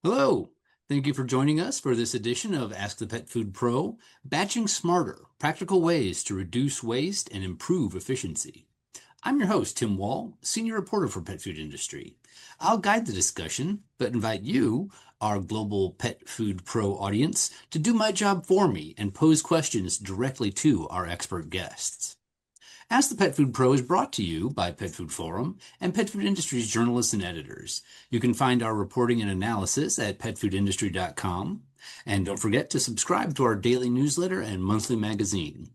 Hello. Thank you for joining us for this edition of Ask the Pet Food Pro, Batching Smarter, Practical Ways to Reduce Waste and Improve Efficiency. I'm your host, Tim Wall, Senior Reporter for Pet Food Industry. I'll guide the discussion, but invite you, our global Pet Food Pro audience, to do my job for me and pose questions directly to our expert guests. Ask the Pet Food Pro is brought to you by Pet Food Forum and Pet Food Industry's journalists and editors. You can find our reporting and analysis at petfoodindustry.com. And don't forget to subscribe to our daily newsletter and monthly magazine.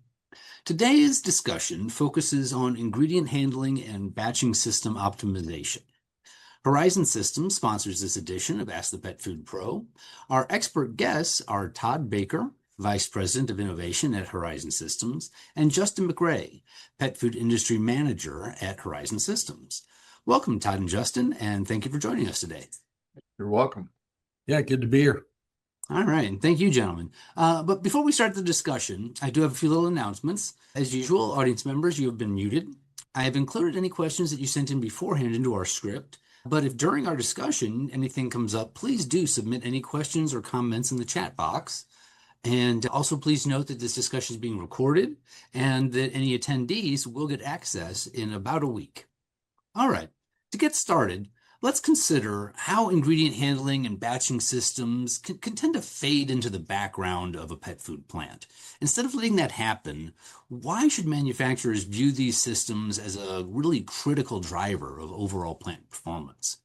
Today's discussion focuses on ingredient handling and batching system optimization. Horizon Systems sponsors this edition of Ask the Pet Food Pro. Our expert guests are Todd Baker, Vice President of Innovation at Horizon Systems, and Justin McRae, Pet Food Industry Manager at Horizon Systems. Welcome, Todd and Justin, and thank you for joining us today. You're welcome. Yeah, good to be here. All right, and thank you, gentlemen. But before we start the discussion, I do have a few little announcements. As usual, audience members, you have been muted. I have included any questions that you sent in beforehand into our script. But if during our discussion anything comes up, please do submit any questions or comments in the chat box. And also please note that this discussion is being recorded and that any attendees will get access in about a week. All right, to get started, let's consider how ingredient handling and batching systems can tend to fade into the background of a pet food plant. Instead of letting that happen, why should manufacturers view these systems as a really critical driver of overall plant performance?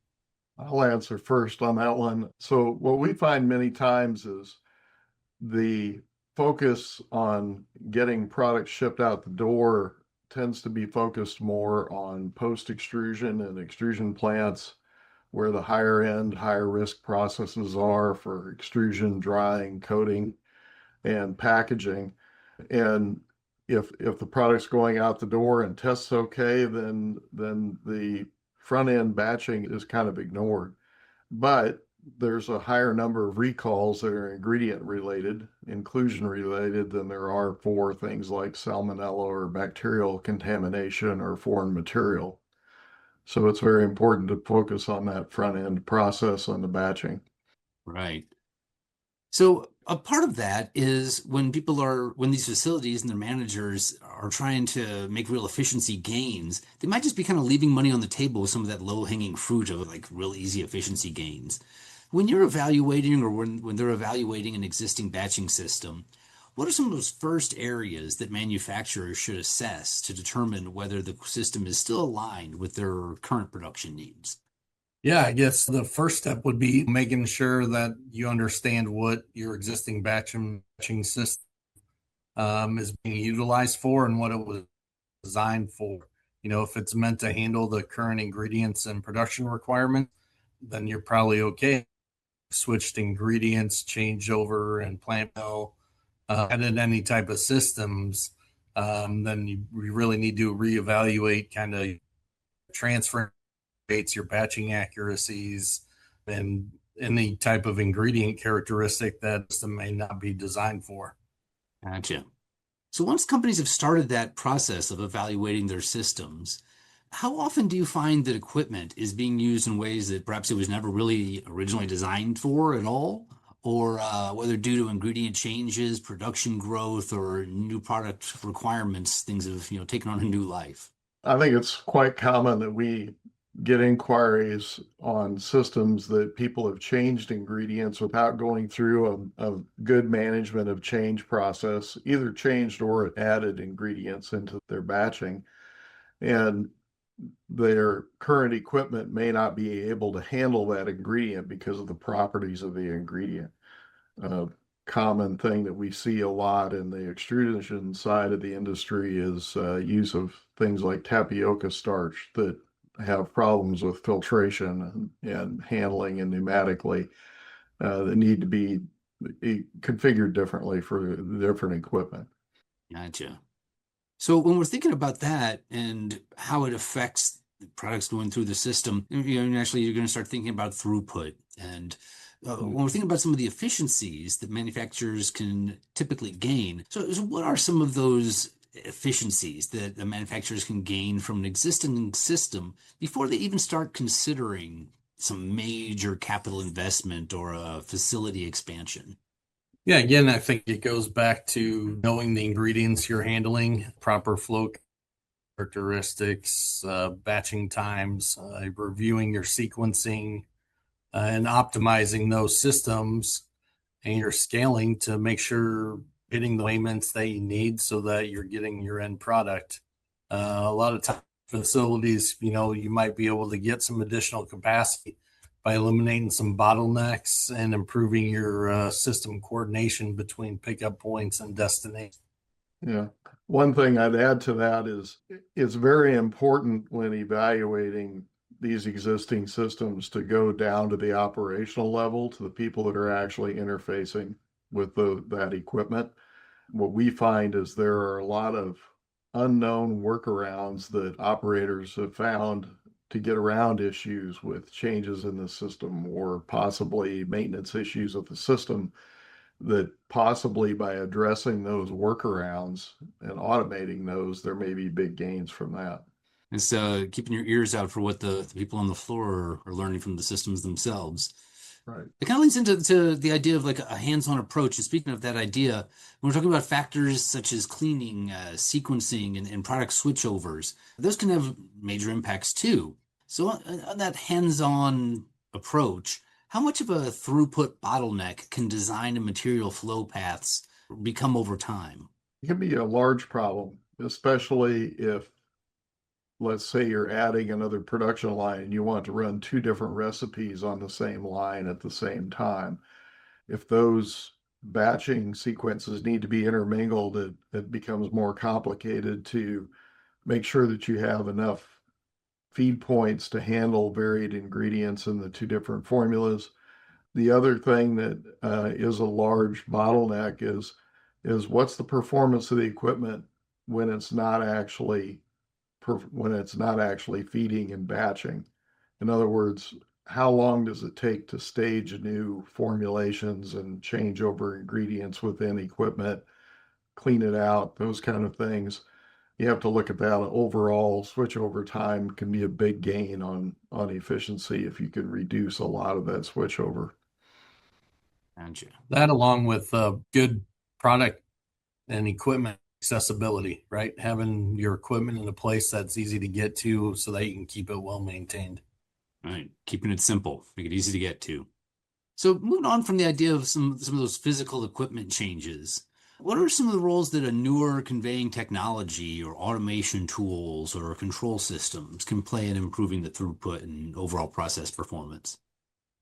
I'll answer first on that one. So what we find many times is the focus on getting products shipped out the door tends to be focused more on post-extrusion and extrusion plants where the higher end, higher risk processes are for extrusion, drying, coating, and packaging. And if the product's going out the door and tests okay, then the front end batching is kind of ignored. But there's a higher number of recalls that are ingredient related, inclusion related, than there are for things like salmonella or bacterial contamination or foreign material. So it's very important to focus on that front end process on the batching. Right. So a part of that is when these facilities and their managers are trying to make real efficiency gains, they might just be kind of leaving money on the table with some of that low-hanging fruit of like real easy efficiency gains. When you're evaluating or when they're evaluating an existing batching system, what are some of those first areas that manufacturers should assess to determine whether the system is still aligned with their current production needs? Yeah, I guess the first step would be making sure that you understand what your existing batching system is being utilized for and what it was designed for. You know, if it's meant to handle the current ingredients and production requirements, then you're probably okay. Switched ingredients, changeover, and plant mill, added any type of systems, then you really need to reevaluate kind of transfer rates, your batching accuracies, and any type of ingredient characteristic that system may not be designed for. Gotcha. So once companies have started that process of evaluating their systems, how often do you find that equipment is being used in ways that perhaps it was never really originally designed for at all? Or whether due to ingredient changes, production growth, or new product requirements, things have taken on a new life? I think it's quite common that we get inquiries on systems that people have changed ingredients without going through a good management of change process, either changed or added ingredients into their batching. And their current equipment may not be able to handle that ingredient because of the properties of the ingredient. A common thing that we see a lot in the extrusion side of the industry is use of things like tapioca starch that have problems with filtration and handling and pneumatically that need to be configured differently for different equipment. Gotcha. So when we're thinking about that and how it affects the products going through the system, naturally you're going to start thinking about throughput. And when we're thinking about some of the efficiencies that manufacturers can typically gain, so what are some of those efficiencies that the manufacturers can gain from an existing system before they even start considering some major capital investment or a facility expansion? Yeah, again, I think it goes back to knowing the ingredients you're handling, proper flow characteristics, batching times, reviewing your sequencing, and optimizing those systems and your scaling to make sure hitting the payments that you need so that you're getting your end product. A lot of time facilities, you might be able to get some additional capacity by eliminating some bottlenecks and improving your system coordination between pickup points and destination. Yeah. One thing I'd add to that is it's very important when evaluating these existing systems to go down to the operational level, to the people that are actually interfacing with that equipment. What we find is there are a lot of unknown workarounds that operators have found to get around issues with changes in the system or possibly maintenance issues of the system, that possibly by addressing those workarounds and automating those, there may be big gains from that. It's keeping your ears out for what the people on the floor are learning from the systems themselves. Right. It kind of leads into the idea of like a hands-on approach. And speaking of that idea, when we're talking about factors such as cleaning, sequencing, and product switchovers, those can have major impacts too. So on that hands-on approach, how much of a throughput bottleneck can design and material flow paths become over time? It can be a large problem, especially if, let's say, you're adding another production line and you want to run two different recipes on the same line at the same time. If those batching sequences need to be intermingled, it becomes more complicated to make sure that you have enough feed points to handle varied ingredients in the two different formulas. The other thing that is a large bottleneck is what's the performance of the equipment when it's not actually feeding and batching. In other words, how long does it take to stage new formulations and change over ingredients within equipment, clean it out, those kind of things. You have to look at that. Overall switch over time can be a big gain on efficiency if you can reduce a lot of that switch over. Gotcha. That along with good product and equipment accessibility, right? Having your equipment in a place that's easy to get to so that you can keep it well maintained. Right. Keeping it simple, make it easy to get to. So moving on from the idea of some of those physical equipment changes, what are some of the roles that a newer conveying technology or automation tools or control systems can play in improving the throughput and overall process performance?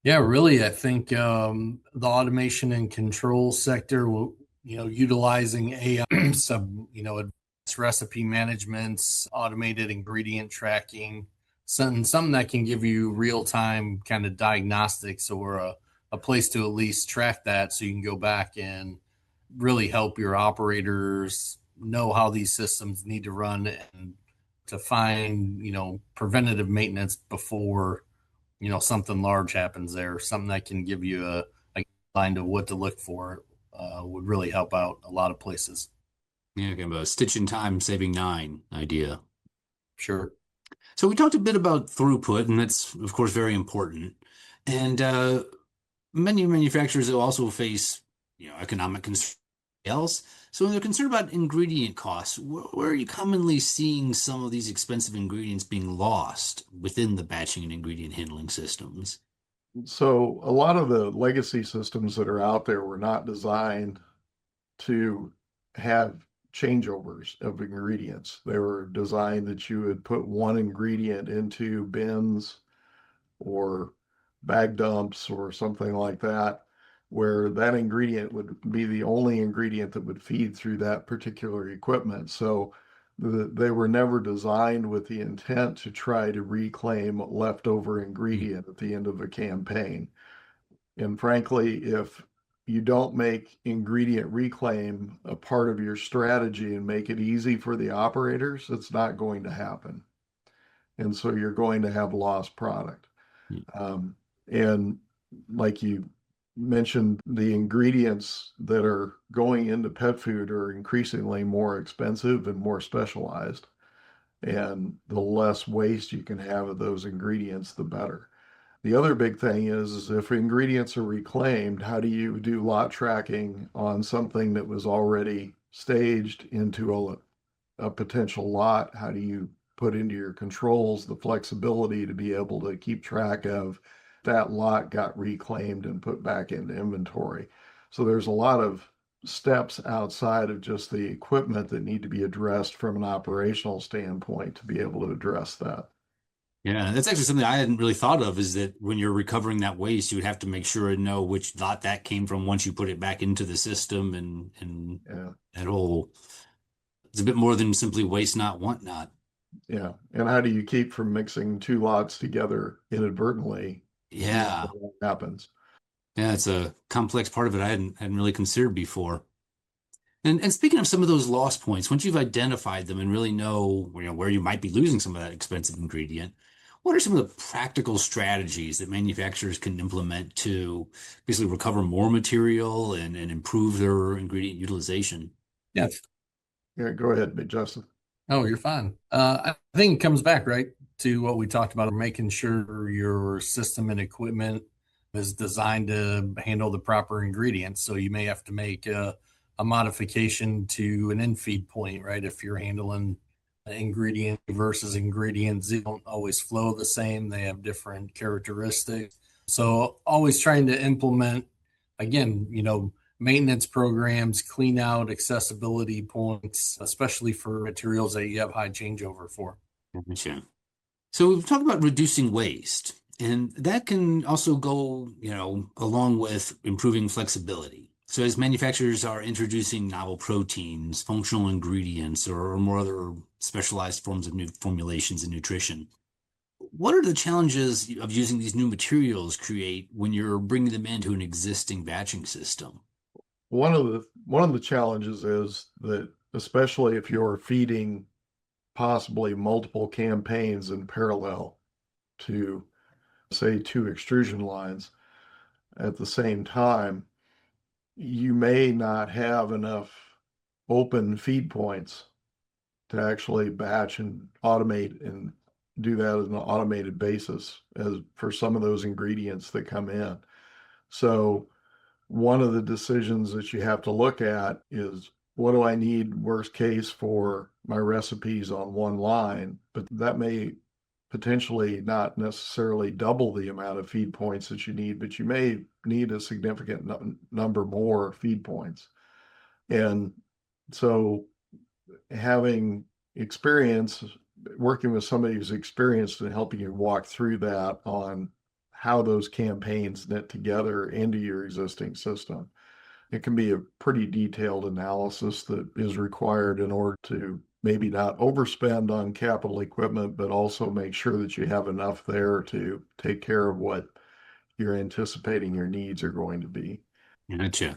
Yeah, really, I think the automation and control sector will, utilizing AI, some, advanced recipe managements, automated ingredient tracking, something that can give you real time kind of diagnostics or a place to at least track that so you can go back and really help your operators know how these systems need to run and to find, preventative maintenance before something large happens there. Something that can give you a line of what to look for would really help out a lot of places. Yeah, kind of a stitch in time saving nine idea. Sure. So we talked a bit about throughput, and that's of course very important. And many manufacturers will also face, economic constraints else. So when they're concerned about ingredient costs, where are you commonly seeing some of these expensive ingredients being lost within the batching and ingredient handling systems? So a lot of the legacy systems that are out there were not designed to have changeovers of ingredients. They were designed that you would put one ingredient into bins or bag dumps or something like that, where that ingredient would be the only ingredient that would feed through that particular equipment. So they were never designed with the intent to try to reclaim leftover ingredient at the end of a campaign. And frankly, if you don't make ingredient reclaim a part of your strategy and make it easy for the operators, it's not going to happen. And so you're going to have lost product. And like you mentioned, the ingredients that are going into pet food are increasingly more expensive and more specialized. And the less waste you can have of those ingredients, the better. The other big thing is if ingredients are reclaimed, how do you do lot tracking on something that was already staged into a potential lot? How do you put into your controls the flexibility to be able to keep track of that lot got reclaimed and put back into inventory? So there's a lot of steps outside of just the equipment that need to be addressed from an operational standpoint to be able to address that. Yeah, that's actually something I hadn't really thought of is that when you're recovering that waste, you would have to make sure and know which lot that came from once you put it back into the system and Yeah. that whole it's a bit more than simply waste not, want not. Yeah. And how do you keep from mixing two lots together inadvertently? Yeah. What happens? Yeah, it's a complex part of it I hadn't really considered before. And speaking of some of those loss points, once you've identified them and really know, where you might be losing some of that expensive ingredient, what are some of the practical strategies that manufacturers can implement to basically recover more material and improve their ingredient utilization? Yeah. Yeah, go ahead, Justin. Oh, you're fine. I think it comes back right to what we talked about, making sure your system and equipment is designed to handle the proper ingredients. So you may have to make a modification to an in-feed point, right? If you're handling ingredient versus ingredients, they don't always flow the same. They have different characteristics. So always trying to implement, again, maintenance programs, clean out accessibility points, especially for materials that you have high changeover for. Gotcha. So we've talked about reducing waste, and that can also go, along with improving flexibility. So as manufacturers are introducing novel proteins, functional ingredients, or more other specialized forms of new formulations in nutrition, what are the challenges of using these new materials create when you're bringing them into an existing batching system? One of the challenges is that especially if you're feeding possibly multiple campaigns in parallel to say two extrusion lines at the same time, you may not have enough open feed points to actually batch and automate and do that on an automated basis as for some of those ingredients that come in. So one of the decisions that you have to look at is what do I need worst case for my recipes on one line, but that may potentially not necessarily double the amount of feed points that you need, but you may need a significant number more feed points. And so having experience working with somebody who's experienced and helping you walk through that on how those campaigns knit together into your existing system. It can be a pretty detailed analysis that is required in order to maybe not overspend on capital equipment, but also make sure that you have enough there to take care of what you're anticipating your needs are going to be. Gotcha.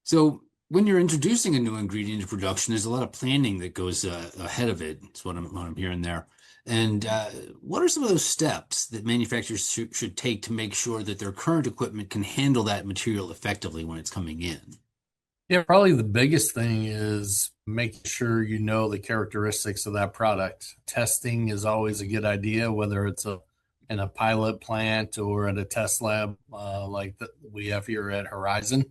So when you're introducing a new ingredient to production, there's a lot of planning that goes ahead of it. That's what I'm hearing there. And what are some of those steps that manufacturers should take to make sure that their current equipment can handle that material effectively when it's coming in? Yeah, probably the biggest thing is making sure you know the characteristics of that product. Testing is always a good idea, whether it's in a pilot plant or at a test lab like we have here at Horizon.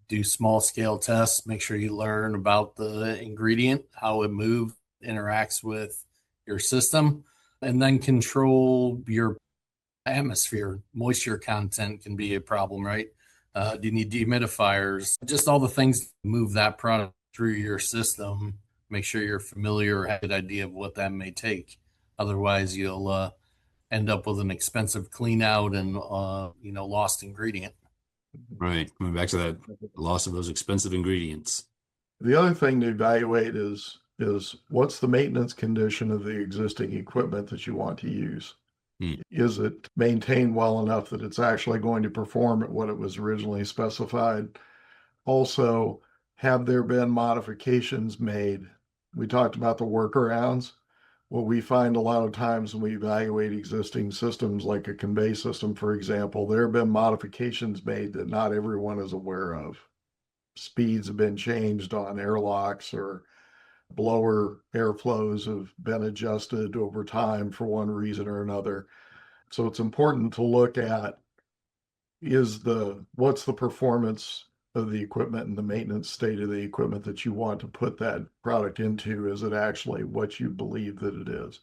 Do small scale tests, make sure you learn about the ingredient, how it moves, interacts with your system, and then control your atmosphere. Moisture content can be a problem, right? Do you need dehumidifiers? Just all the things to move that product through your system. Make sure you're familiar or have a good idea of what that may take. Otherwise, you'll end up with an expensive clean out and lost ingredient. Right. Coming back to that loss of those expensive ingredients. The other thing to evaluate is what's the maintenance condition of the existing equipment that you want to use? Is it maintained well enough that it's actually going to perform at what it was originally specified? Also, have there been modifications made? We talked about the workarounds. What we find a lot of times when we evaluate existing systems, like a convey system, for example, there have been modifications made that not everyone is aware of. Speeds have been changed on airlocks, or blower airflows have been adjusted over time for one reason or another. So it's important to look at what's the performance of the equipment and the maintenance state of the equipment that you want to put that product into. Is it actually what you believe that it is?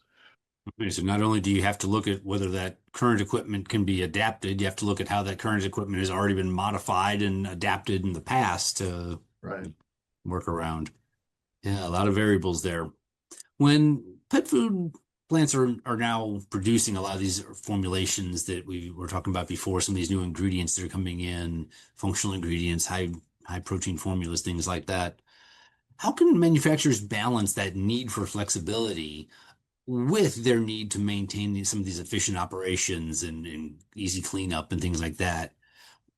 Okay, so not only do you have to look at whether that current equipment can be adapted, you have to look at how that current equipment has already been modified and adapted in the past to Right. work around. Yeah, a lot of variables there. When pet food plants are now producing a lot of these formulations that we were talking about before, some of these new ingredients that are coming in, functional ingredients, high protein formulas, things like that. How can manufacturers balance that need for flexibility with their need to maintain some of these efficient operations and easy cleanup and things like that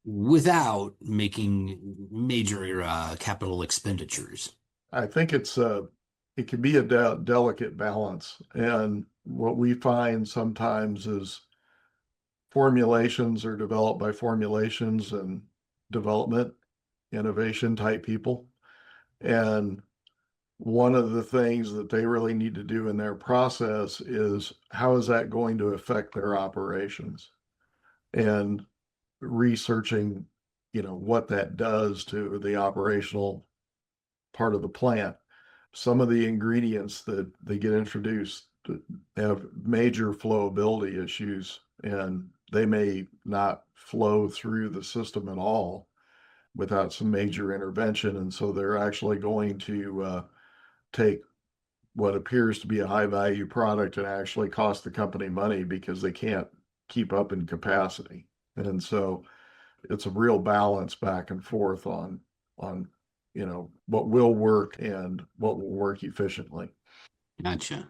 without making major capital expenditures? I think it can be a delicate balance. And what we find sometimes is formulations are developed by formulations and development, innovation type people. And one of the things that they really need to do in their process is how is that going to affect their operations? And researching, what that does to the operational part of the plant. Some of the ingredients that they get introduced have major flowability issues, and they may not flow through the system at all without some major intervention. And so they're actually going to take what appears to be a high value product and actually cost the company money because they can't keep up in capacity. And so it's a real balance back and forth on what will work and what will work efficiently. Gotcha.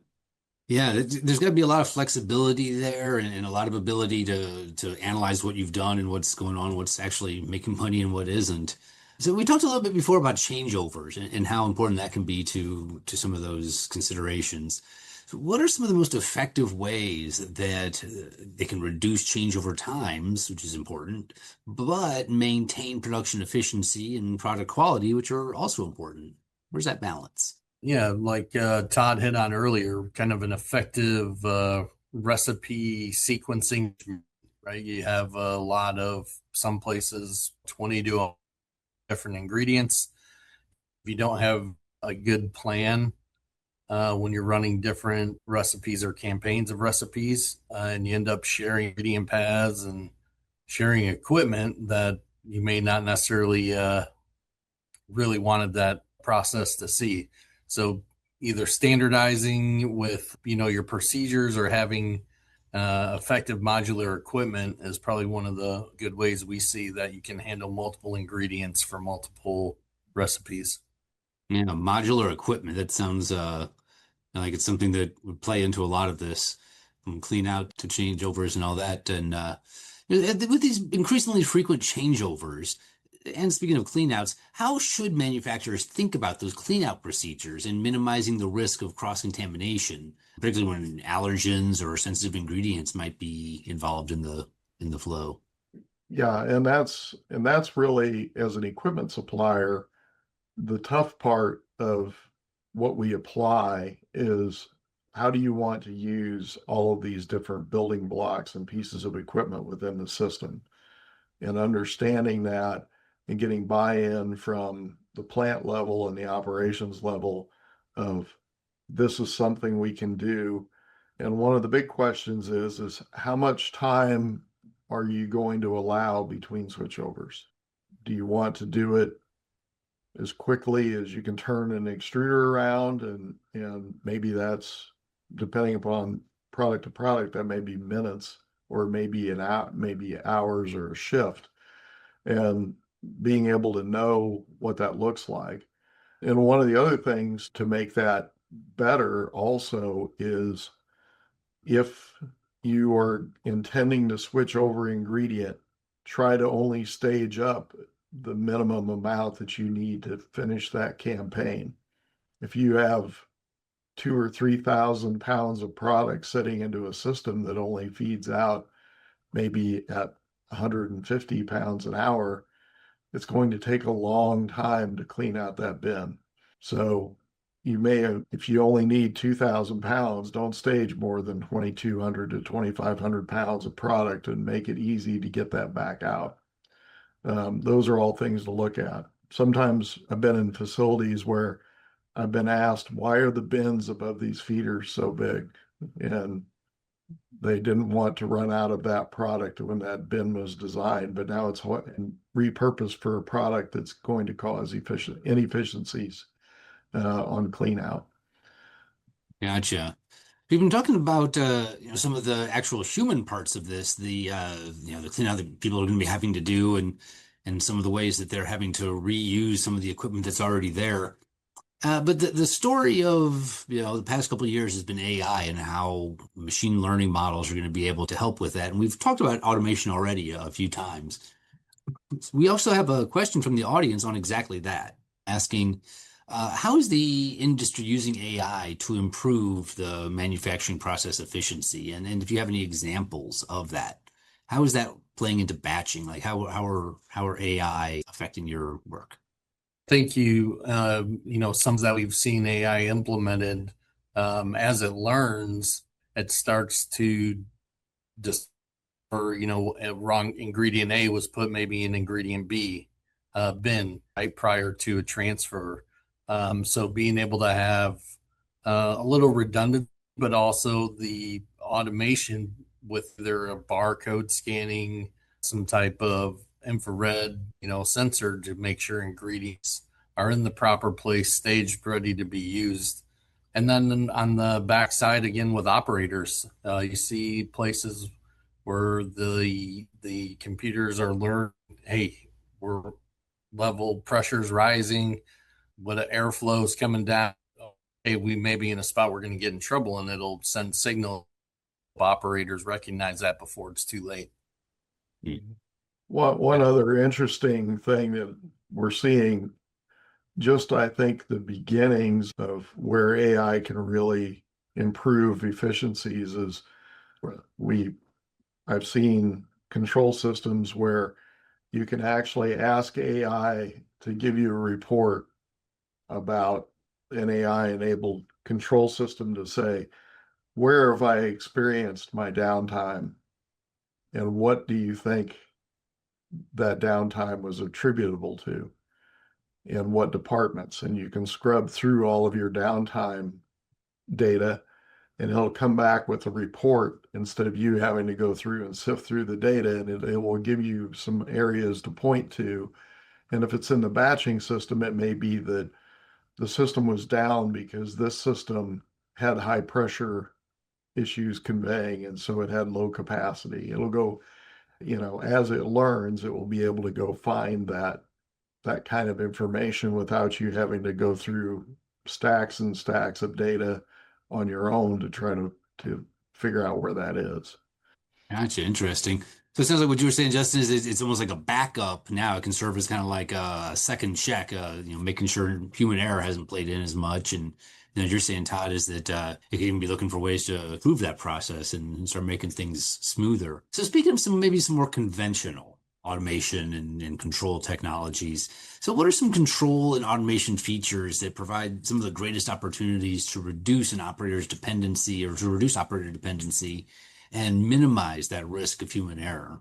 Yeah, there's got to be a lot of flexibility there and a lot of ability to analyze what you've done and what's going on, what's actually making money and what isn't. So we talked a little bit before about changeovers and how important that can be to some of those considerations. So what are some of the most effective ways that they can reduce changeover times, which is important, but maintain production efficiency and product quality, which are also important? Where's that balance? Yeah, like Todd hit on earlier, kind of an effective recipe sequencing, right? You have a lot of some places 20 to different ingredients. If you don't have a good plan when you're running different recipes or campaigns of recipes, and you end up sharing ingredient paths and sharing equipment that you may not necessarily really wanted that process to see. So either standardizing with your procedures or having effective modular equipment is probably one of the good ways we see that you can handle multiple ingredients for multiple recipes. Yeah, modular equipment. That sounds like it's something that would play into a lot of this, from clean out to changeovers and all that. And with these increasingly frequent changeovers, and speaking of cleanouts, how should manufacturers think about those cleanout procedures and minimizing the risk of cross-contamination, particularly when allergens or sensitive ingredients might be involved in the flow? Yeah, and that's really, as an equipment supplier, the tough part of what we apply is how do you want to use all of these different building blocks and pieces of equipment within the system, and understanding that and getting buy-in from the plant level and the operations level of this is something we can do. And one of the big questions is how much time are you going to allow between switchovers? Do you want to do it as quickly as you can turn an extruder around? And maybe that's, depending upon product to product, that may be minutes or maybe maybe hours or a shift. And being able to know what that looks like. And one of the other things to make that better also is if you are intending to switch over ingredient, try to only stage up the minimum amount that you need to finish that campaign. If you have 2,000 or 3,000 pounds of product sitting into a system that only feeds out maybe at 150 pounds an hour, it's going to take a long time to clean out that bin. So you may, if you only need 2,000 pounds, don't stage more than 2,200 to 2,500 pounds of product and make it easy to get that back out. Those are all things to look at. Sometimes I've been in facilities where I've been asked, why are the bins above these feeders so big? And they didn't want to run out of that product when that bin was designed, but now it's repurposed for a product that's going to cause inefficiencies on clean out. Gotcha. We've been talking about some of the actual human parts of this, the clean out that people are going to be having to do, and some of the ways that they're having to reuse some of the equipment that's already there. But the story of the past couple of years has been AI and how machine learning models are going to be able to help with that. And we've talked about automation already a few times. We also have a question from the audience on exactly that, asking, how is the industry using AI to improve the manufacturing process efficiency? And if you have any examples of that, how is that playing into batching? Like how are AI affecting your work? Thank you. Some that we've seen AI implemented, as it learns, it starts to just, or a wrong ingredient A was put maybe in ingredient B bin right prior to a transfer. So being able to have a little redundant, but also the automation with either a barcode scanning, some type of infrared, sensor to make sure ingredients are in the proper place, staged, ready to be used. And then on the backside, again with operators, you see places where the computers are learning, hey, we're level pressure's rising, what airflow is coming down. Hey, we may be in a spot we're going to get in trouble, and it'll send signal. Operators recognize that before it's too late. One other interesting thing that we're seeing, just I think the beginnings of where AI can really improve efficiencies is I've seen control systems where you can actually ask AI to give you a report about an AI-enabled control system to say, where have I experienced my downtime? And what do you think that downtime was attributable to? In what departments? And you can scrub through all of your downtime data, and it'll come back with a report instead of you having to go through and sift through the data, and it will give you some areas to point to. And if it's in the batching system, it may be that the system was down because this system had high pressure issues conveying, and so it had low capacity. It'll go, as it learns, it will be able to go find that kind of information without you having to go through stacks and stacks of data on your own to try to figure out where that is. Gotcha. Interesting. So it sounds like what you were saying, Justin, is it's almost like a backup now. It can serve as kind of like a second check, making sure human error hasn't played in as much. And as you're saying, Todd, is that it can even be looking for ways to improve that process and start making things smoother. So speaking of maybe some more conventional automation and control technologies. So what are some control and automation features that provide some of the greatest opportunities to reduce an operator's dependency or to reduce operator dependency and minimize that risk of human error?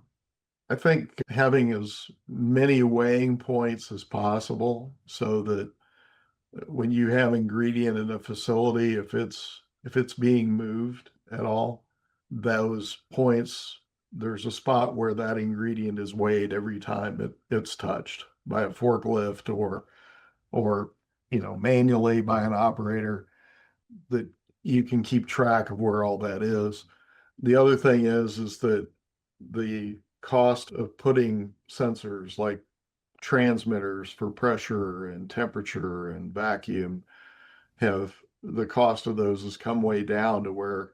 I think having as many weighing points as possible so that when you have ingredient in a facility, if it's being moved at all, those points, there's a spot where that ingredient is weighed every time it's touched by a forklift or manually by an operator, that you can keep track of where all that is. The other thing is that the cost of putting sensors like transmitters for pressure and temperature and vacuum, the cost of those has come way down to where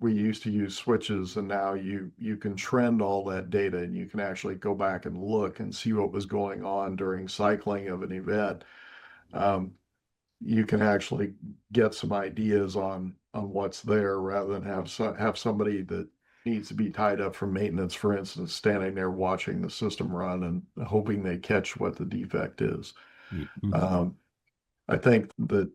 we used to use switches, and now you can trend all that data, and you can actually go back and look and see what was going on during cycling of an event. You can actually get some ideas on what's there rather than have somebody that needs to be tied up for maintenance, for instance, standing there watching the system run and hoping they catch what the defect is. Mm-hmm. I think that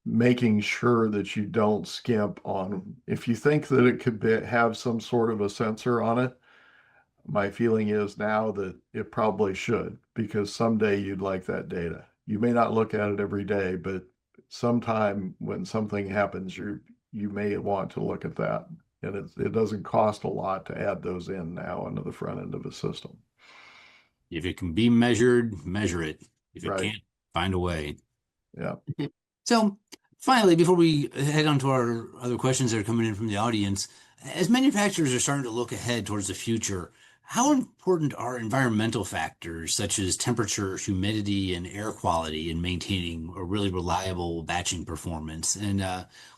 making sure that you don't skimp on, if you think that it could have some sort of a sensor on it, my feeling is now that it probably should, because someday you'd like that data. You may not look at it every day, but sometime when something happens, you may want to look at that. And it doesn't cost a lot to add those in now into the front end of a system. If it can be measured, measure it. If it Right. can't, find a way. Yeah. So finally, before we head on to our other questions that are coming in from the audience, as manufacturers are starting to look ahead towards the future, how important are environmental factors such as temperature, humidity, and air quality in maintaining a really reliable batching performance? And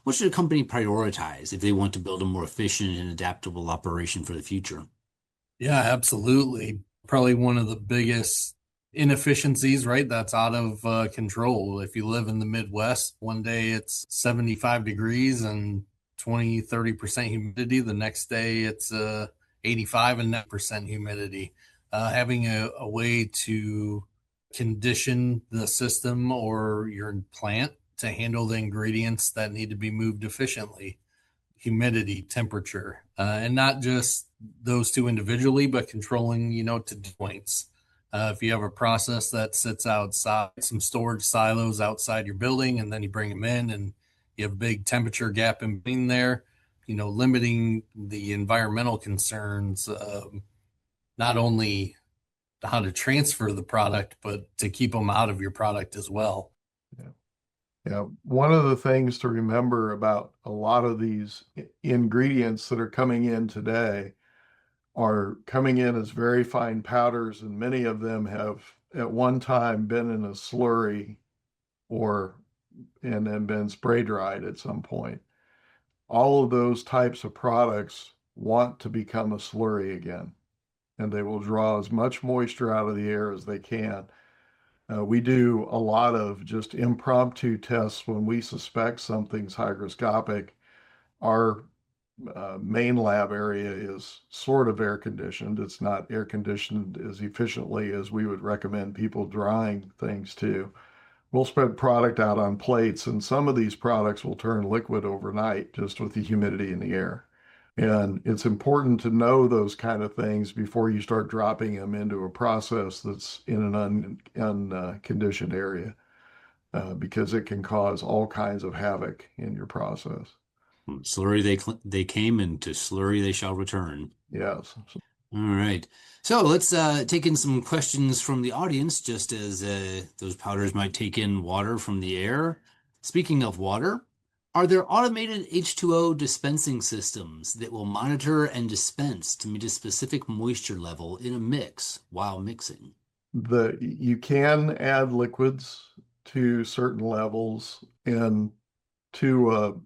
what should a company prioritize if they want to build a more efficient and adaptable operation for the future? Yeah, absolutely. Probably one of the biggest inefficiencies, right? That's out of control. If you live in the Midwest, one day it's 75 degrees and 20-30% humidity. The next day it's 85 and 9% humidity. Having a way to condition the system or your plant to handle the ingredients that need to be moved efficiently, humidity, temperature, and not just those two individually, but controlling, to points. If you have a process that sits outside, some storage silos outside your building, and then you bring them in and you have a big temperature gap in between there, limiting the environmental concerns, not only how to transfer the product, but to keep them out of your product as well. Yeah. Yeah, one of the things to remember about a lot of these ingredients that are coming in today are coming in as very fine powders, and many of them have at one time been in a slurry or and then been spray dried at some point. All of those types of products want to become a slurry again, and they will draw as much moisture out of the air as they can. We do a lot of just impromptu tests when we suspect something's hygroscopic. Our main lab area is sort of air conditioned. It's not air conditioned as efficiently as we would recommend people drying things to. We'll spread product out on plates, and some of these products will turn liquid overnight just with the humidity in the air. And it's important to know those kind of things before you start dropping them into a process that's in an unconditioned area, because it can cause all kinds of havoc in your process. From slurry they came, and to slurry they shall return. Yes. All right. So let's take in some questions from the audience, just as those powders might take in water from the air. Speaking of water, are there automated H2O dispensing systems that will monitor and dispense to meet a specific moisture level in a mix while mixing? You can add liquids to certain levels, and to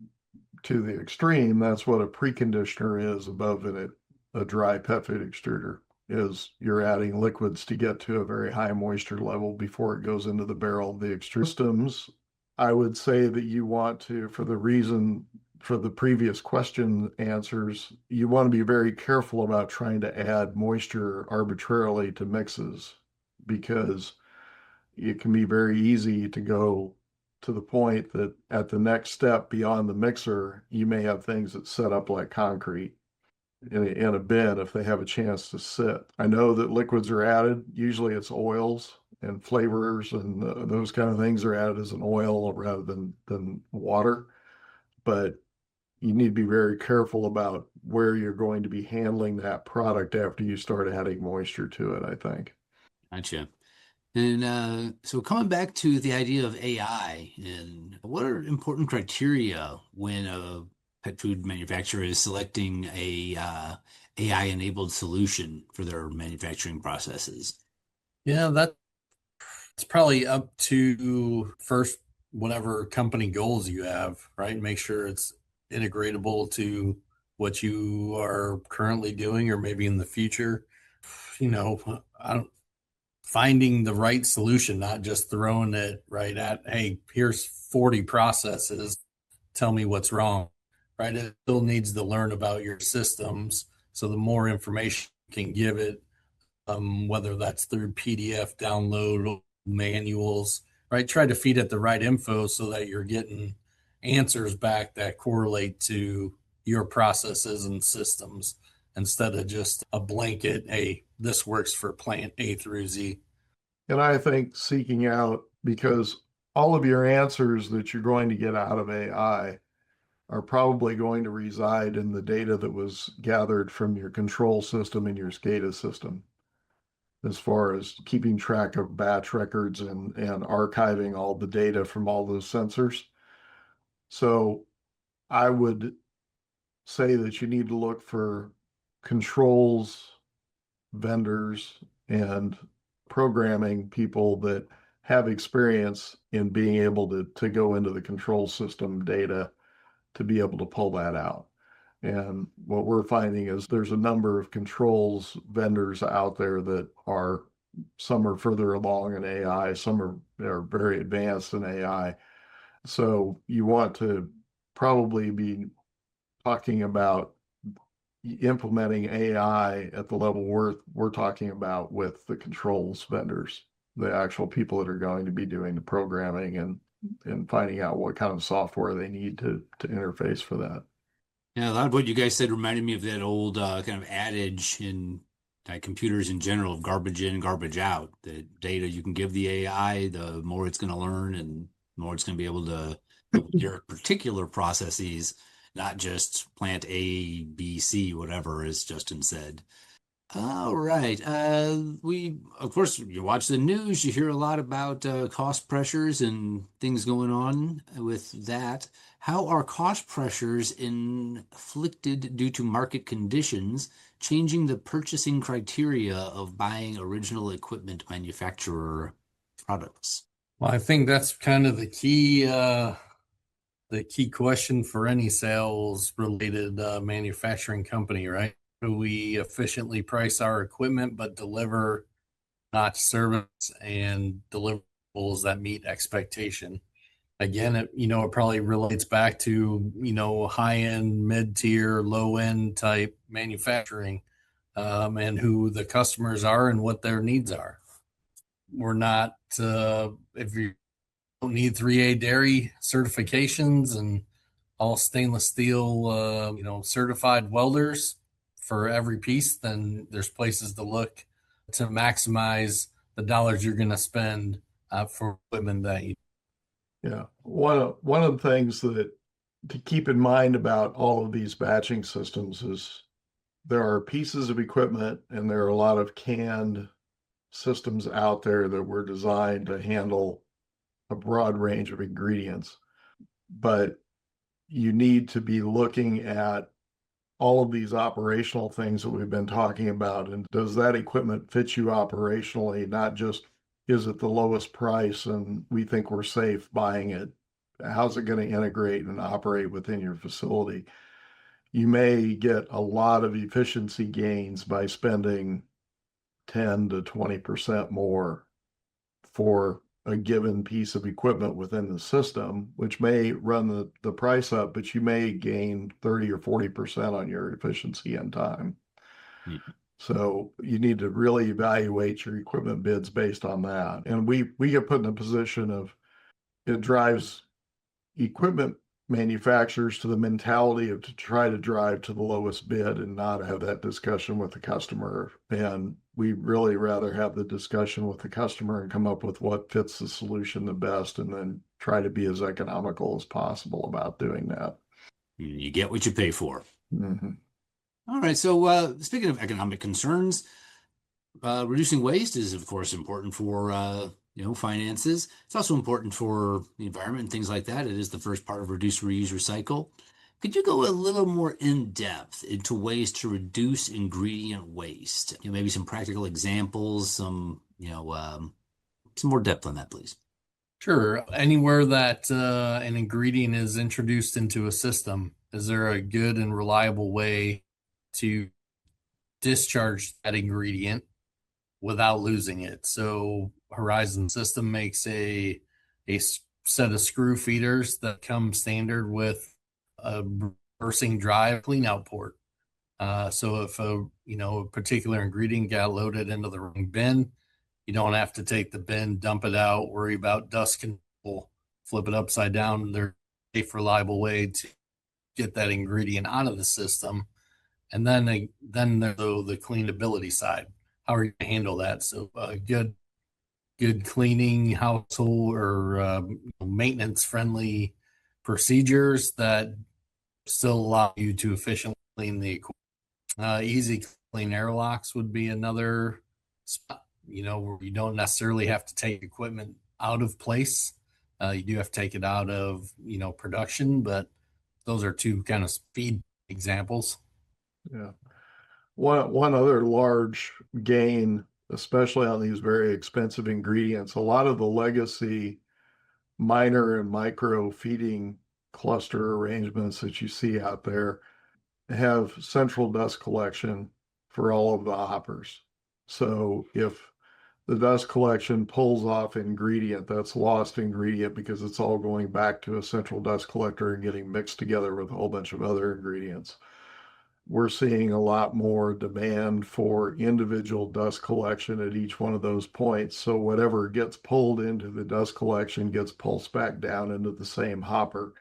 the extreme, that's what a preconditioner is above a dry pet food extruder, is you're adding liquids to get to a very high moisture level before it goes into the barrel of the extruder. Systems, I would say that you want to, for the previous question answers, you want to be very careful about trying to add moisture arbitrarily to mixes, because it can be very easy to go to the point that at the next step beyond the mixer, you may have things that set up like concrete in a bin if they have a chance to sit. I know that liquids are added. Usually it's oils and flavorers, and those kind of things are added as an oil rather than water. But you need to be very careful about where you're going to be handling that product after you start adding moisture to it, I think. Gotcha. And so coming back to the idea of AI, and what are important criteria when a pet food manufacturer is selecting a AI-enabled solution for their manufacturing processes? Yeah, that's probably up to first whatever company goals you have, right? Make sure it's integratable to what you are currently doing or maybe in the future. I don't finding the right solution, not just throwing it right at, hey, here's 40 processes, tell me what's wrong, right? It still needs to learn about your systems. So the more information you can give it, whether that's through PDF download manuals, right? Try to feed it the right info so that you're getting answers back that correlate to your processes and systems instead of just a blanket, hey, this works for plant A through Z. And I think seeking out, because all of your answers that you're going to get out of AI are probably going to reside in the data that was gathered from your control system and your SCADA system, as far as keeping track of batch records and archiving all the data from all those sensors. So I would say that you need to look for controls vendors and programming people that have experience in being able to go into the control system data to be able to pull that out. And what we're finding is there's a number of controls vendors out there that are, some are further along in AI, some are very advanced in AI. So you want to probably be talking about implementing AI at the level we're talking about with the controls vendors, the actual people that are going to be doing the programming and finding out what kind of software they need to interface for that. Yeah, a lot of what you guys said reminded me of that old kind of adage in computers in general of garbage in, garbage out. The data you can give the AI, the more it's going to learn and the more it's going to be able to with your particular processes, not just plant A, B, C, whatever, as Justin said. All right. We, of course, you watch the news, you hear a lot about cost pressures and things going on with that. How are cost pressures inflicted due to market conditions changing the purchasing criteria of buying original equipment manufacturer products? Well, I think that's kind of the key question for any sales related manufacturing company, right? Do we efficiently price our equipment but deliver not service and deliverables that meet expectation? Again, it probably relates back to, high end, mid tier, low end type manufacturing, and who the customers are and what their needs are. We're not, if you don't need 3A dairy certifications and all stainless steel, certified welders for every piece, then there's places to look to maximize the dollars you're going to spend for equipment that you. Yeah, one of the things that to keep in mind about all of these batching systems is there are pieces of equipment and there are a lot of canned systems out there that were designed to handle a broad range of ingredients. But you need to be looking at all of these operational things that we've been talking about. And does that equipment fit you operationally? Not just, is it the lowest price and we think we're safe buying it? How's it going to integrate and operate within your facility? You may get a lot of efficiency gains by spending 10 to 20% more for a given piece of equipment within the system, which may run the price up, but you may gain 30 or 40% on your efficiency and time. Mm-hmm. So you need to really evaluate your equipment bids based on that. And we get put in a position of, it drives equipment manufacturers to the mentality of to try to drive to the lowest bid and not have that discussion with the customer. And we really rather have the discussion with the customer and come up with what fits the solution the best and then try to be as economical as possible about doing that. You get what you pay for. Mm-hmm. All right. So speaking of economic concerns, reducing waste is, of course, important for finances. It's also important for the environment and things like that. It is the first part of reduce, reuse, recycle. Could you go a little more in depth into ways to reduce ingredient waste? Maybe some practical examples, some more depth on that, please. Sure. Anywhere that an ingredient is introduced into a system, is there a good and reliable way to discharge that ingredient without losing it? So Horizon System makes a set of screw feeders that come standard with a reversing drive clean out port. So if a particular ingredient got loaded into the wrong bin, you don't have to take the bin, dump it out, worry about dust control, flip it upside down. There safe, reliable way to get that ingredient out of the system. And then there's the cleanability side. How are you going to handle that? So good cleaning, household or maintenance friendly procedures that still allow you to efficiently clean the equipment. Easy clean airlocks would be another spot, where you don't necessarily have to take equipment out of place. You do have to take it out of, production, but those are two kind of speed examples. Yeah. One other large gain, especially on these very expensive ingredients, a lot of the legacy minor and micro feeding cluster arrangements that you see out there have central dust collection for all of the hoppers. So if the dust collection pulls off ingredient, that's lost ingredient because it's all going back to a central dust collector and getting mixed together with a whole bunch of other ingredients. We're seeing a lot more demand for individual dust collection at each one of those points. So whatever gets pulled into the dust collection gets pulsed back down into the same hopper.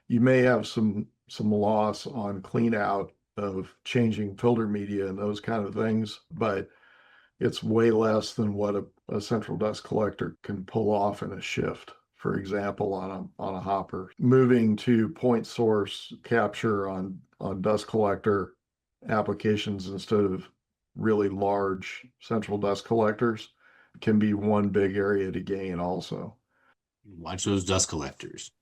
You may have some loss on clean out of changing filter media and those kind of things, but it's way less than what a central dust collector can pull off in a shift, for example, on a hopper. Moving to point source capture on dust collector applications instead of really large central dust collectors can be one big area to gain also. Watch those dust collectors.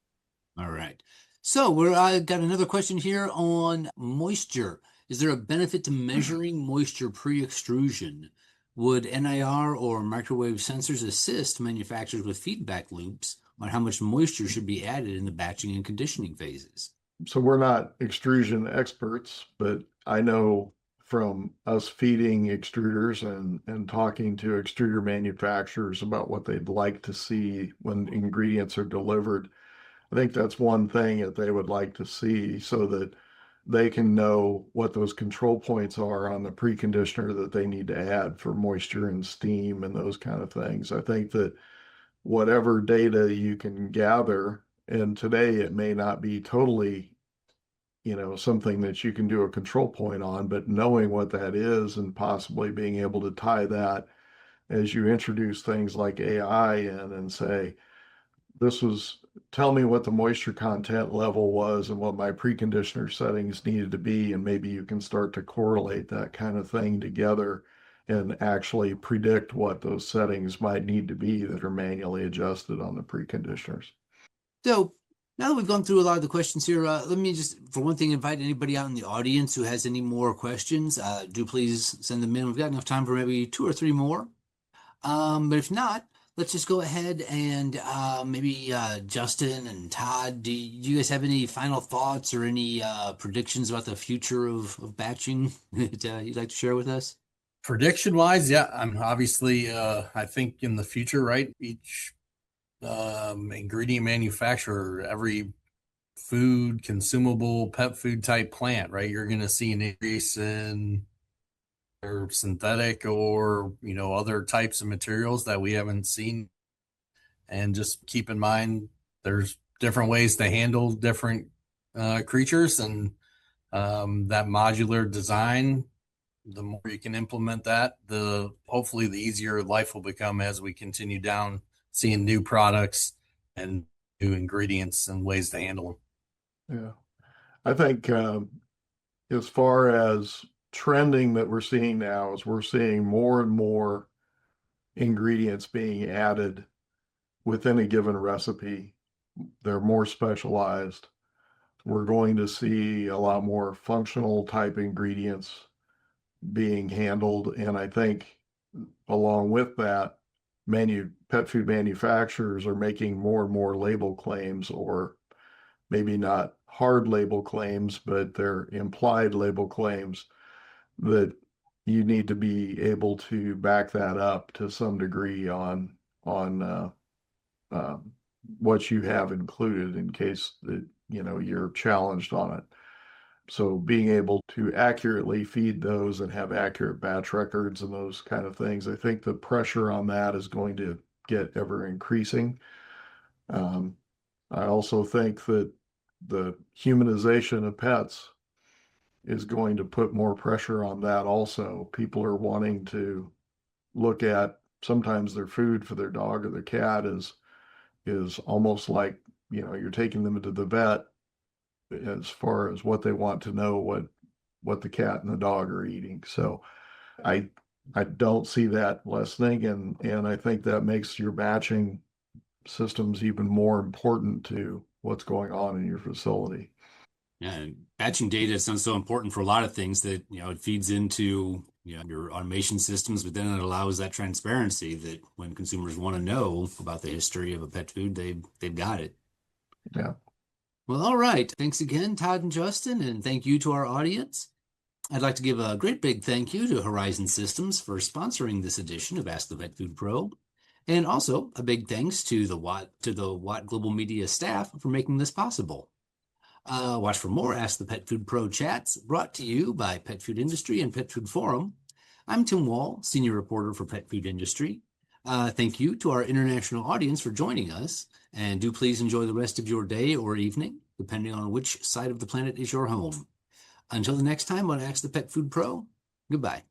All right. So I got another question here on moisture. Is there a benefit to measuring moisture pre-extrusion? Would NIR or microwave sensors assist manufacturers with feedback loops on how much moisture should be added in the batching and conditioning phases? So we're not extrusion experts, but I know from us feeding extruders and talking to extruder manufacturers about what they'd like to see when ingredients are delivered. I think that's one thing that they would like to see so that they can know what those control points are on the preconditioner that they need to add for moisture and steam and those kind of things. I think that whatever data you can gather, and today it may not be totally, something that you can do a control point on, but knowing what that is and possibly being able to tie that as you introduce things like AI in and say, tell me what the moisture content level was and what my preconditioner settings needed to be. And maybe you can start to correlate that kind of thing together and actually predict what those settings might need to be that are manually adjusted on the preconditioners. So now that we've gone through a lot of the questions here, let me just, for one thing, invite anybody out in the audience who has any more questions. Do please send them in. We've got enough time for maybe 2 or 3 more. But if not, let's just go ahead and maybe Justin and Todd, do you guys have any final thoughts or any predictions about the future of batching that you'd like to share with us? Prediction wise, yeah, I'm obviously, I think in the future, right, each ingredient manufacturer, every food, consumable, pet food type plant, right, you're going to see an increase in or synthetic or other types of materials that we haven't seen. And just keep in mind there's different ways to handle different creatures, and that modular design, the more you can implement that, hopefully the easier life will become as we continue down seeing new products and new ingredients and ways to handle them. Yeah, I think as far as trending that we're seeing now is we're seeing more and more ingredients being added within a given recipe. They're more specialized. We're going to see a lot more functional type ingredients being handled. And I think along with that, pet food manufacturers are making more and more label claims, or maybe not hard label claims, but they're implied label claims that you need to be able to back that up to some degree on what you have included in case that you're challenged on it. So being able to accurately feed those and have accurate batch records and those kind of things, I think the pressure on that is going to get ever increasing. I also think that the humanization of pets is going to put more pressure on that also. People are wanting to look at sometimes their food for their dog or their cat is almost like, you're taking them to the vet as far as what they want to know what the cat and the dog are eating. So I I don't see that lessening, and I think that makes your batching systems even more important to what's going on in your facility. Yeah, and batching data sounds so important for a lot of things that, it feeds into, your automation systems, but then it allows that transparency that when consumers want to know about the history of a pet food, they've got it. Yeah. Well, all right. Thanks again, Todd and Justin, and thank you to our audience. I'd like to give a great big thank you to Horizon Systems for sponsoring this edition of Ask the Pet Food Pro. And also a big thanks to the Watt Global Media staff for making this possible. Watch for more Ask the Pet Food Pro chats brought to you by Pet Food Industry and Pet Food Forum. I'm Tim Wall, Senior Reporter for Pet Food Industry. Thank you to our international audience for joining us, and do please enjoy the rest of your day or evening, depending on which side of the planet is your home. Until the next time on Ask the Pet Food Pro, goodbye.